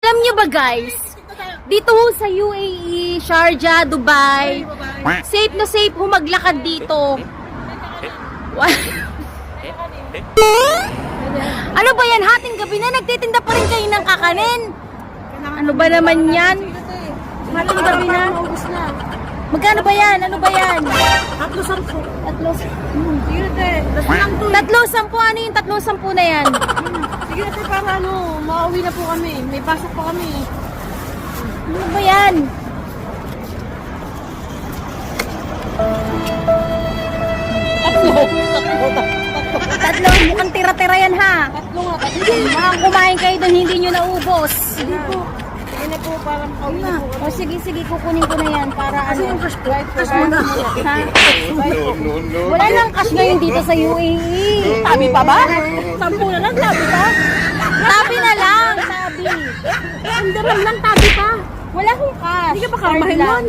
Alam nyo ba guys, dito ho sa UAE, Sharjah, Dubai, safe na safe ho maglakad dito. Ano ba yan? Hating gabi na, nagtitinda pa rin kayo ng kakanin. Ano ba naman yan? Hating gabi na. Magkano ba yan? Ano ba yan? 3-10. 3-10. 3-10. Ano yung 3-10 na yan? Sige ate, para mauwi na po kami. May pasok pa kami. Ano ba yan? Tatlo, mukhang tira-tira yan ha. Tatlo nga. Baka kumain kayo doon, hindi nyo naubos. Sige po. Sige na po, para makauwi na po O sige, kukunin ko na yan para ano. Cash mo na. Ha? Wala nang cash ngayon dito sa UAE. Tabi pa ba? 10 na lang, sabi ka? Tabi na lang, tabi. Ang daram lang, tabi ka. Wala akong cash. Hindi ka ba kamahin nun?